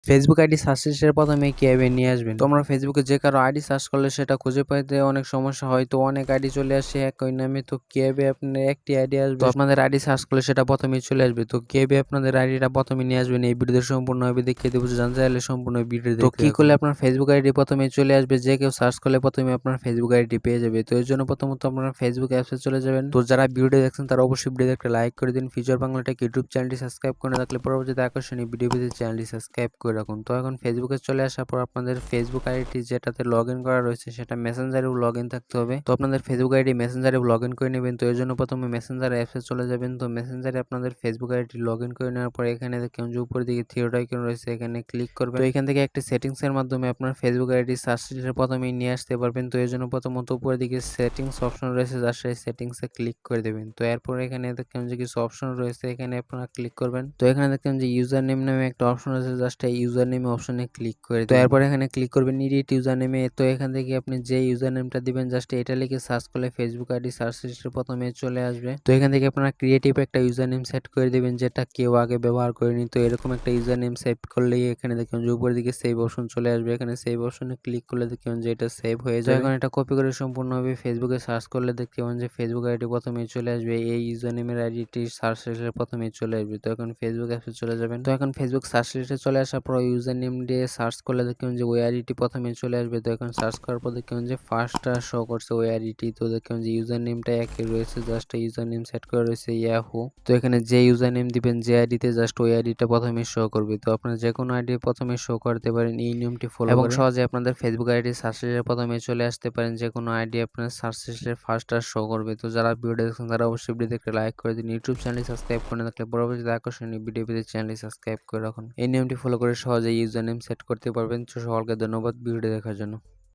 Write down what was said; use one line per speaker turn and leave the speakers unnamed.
Facebook ID search লিস্টের প্রথমে কিভাবে নিয়ে আসবেন? তোমরা ফেসবুকে যে কারো আইডি সার্চ করলে সেটা খুঁজে পাইতে অনেক সমস্যা হয়। তো অনেক আইডি চলে আসে একই নামে। তো কিভাবে আপনার একটি আইডি আসবে? তো আপনাদের আইডি সার্চ করলে সেটা প্রথমেই চলে আসবে। তো কিভাবে আপনাদের আইডিটা প্রথমে নিয়ে আসবেন এই ভিডিওতে সম্পূর্ণভাবে দেখিয়ে দেবো। জানতে চাইলে সম্পূর্ণ ভিডিও দেখতে থাকুন। তো কি করলে আপনার ফেসবুক আইডি প্রথমেই চলে আসবে? যে কেউ সার্চ করলে প্রথমে আপনার ফেসবুক আইডি পেয়ে যাবে। তো এর জন্য প্রথমত আপনারা ফেসবুক অ্যাপসে চলে যাবেন। তো যারা ভিডিও দেখছেন তারা অবশ্যই ভিডিওতে একটা লাইক করে দিন। ফিউচার বাংলা টেক ইউটিউব চ্যানেলটি সাবস্ক্রাইব করে না থাকলে পরবর্তীতে আকর্ষণীয় ভিডিও পেতে চ্যানেলটি সাবস্ক্রাইব করে রাখুন। তো এখন ফেসবুকে চলে আসার পর আপনাদের ফেসবুক আইডি যেটাতে লগ ইন করা রয়েছে সেটা মেসেঞ্জারেও লগ ইন থাকতে হবে। তো আপনাদের ফেসবুক আইডি মেসেঞ্জারেও লগ ইন করে নেবেন। তো এর জন্য প্রথমে মেসেঞ্জার অ্যাপসে চলে যাবেন। তো মেসেঞ্জারে আপনাদের ফেসবুক আইডি লগ ইন করে নেওয়ার পর এখানে দেখুন যে উপরের দিকে থ্রি আইকন রয়েছে, এখানে ক্লিক করবেন। তো এখান থেকে একটি সেটিংস এর মাধ্যমে আপনার ফেসবুক আইডি সার্চ লিস্টে প্রথমেই নিয়ে আসতে পারবেন। তো এর জন্য প্রথমত উপরের দিকে সেটিংস অপশন রয়েছে, জাস্ট এই সেটিংসে ক্লিক করে দেবেন। তো এরপর এখানে দেখুন যে কিছু অপশন রয়েছে, এখানে আপনারা ক্লিক করবেন। তো এখানে দেখুন যে ইউজার নেম নামে একটা অপশন আছে, জাস্ট এই ইউজার নেম অপশনে ক্লিক করে তো এরপর এখানে ক্লিক করবেন এডিট ইউজার নেমে। তো এখান থেকে আপনি যে ইউজার নেমটা দিবেন জাস্ট এটা লিখে সার্চ করলে ফেসবুক আইডি সার্চ লিস্টের প্রথমে চলে আসবে। তো এখান থেকে আপনারা ক্রিয়েটিভ একটা ইউজার নেম সেট করে দিবেন যেটা কেউ আগে ব্যবহার করেনি। তো এরকম একটা ইউজার নেম সেভ করলেই এখানে দেখুন যে উপরের দিকে সেভ অপশন চলে আসবে, এখানে সেভ অপশনে ক্লিক করলে দেখুন যে এটা সেভ হয়ে যাবে। এখন এটা কপি করে সম্পূর্ণভাবে ফেসবুকে সার্চ করলে দেখতে পাবেন যে ফেসবুক আইডি প্রথমেই চলে আসবে, এই ইউজার নেমের আইডিটি সার্চ লিস্টের প্রথমেই চলে আসবে। তো এখন ফেসবুক অ্যাপসে চলে যাবেন। তো এখন ফেসবুক সার্চ লিস্টে চলে আসার পর ইউজার নেম দিয়ে সার্চ করলে দেখুন যে ওই আইডিটি প্রথমে চলে আসবে। তো এখন সার্চ করার পর দেখুন যে ফার্স্টটা শো করছে ওই আইডিটি। তো দেখুন যে ইউজার নেমটা একই রয়েছে, জাস্ট ইউজার নেম সেট করা রয়েছে ইয়াহু। তো এখানে যে ইউজার নেম দিবেন যে আইডিতে জাস্ট ওই আইডিটা প্রথমে শো করবে। তো আপনারা যে কোনো আইডি প্রথমে শো করতে পারেন এই নিয়মটি ফলো করে, এবং সহজে আপনাদের ফেসবুক আইডি সার্চ লিস্টে প্রথমে চলে আসতে পারেন। যে কোনো আইডি আপনার সার্চ লিস্টে ফার্স্টটা শো করবে। তো যারা ভিডিও দেখছেন তারা অবশ্যই ভিডিওতে একটা লাইক করে দিন। ইউটিউব চ্যানেল সাবস্ক্রাইব করে না থাকলে পরবর্তীতে আকর্ষণীয় ভিডিও পেতে চ্যানেলটি সাবস্ক্রাইব করে রাখুন। এই নিয়মটি ফলো করে সহজে ইউজার নেম সেট করতে পারবেন। তো সকলকে ধন্যবাদ ভিডিও দেখার জন্য।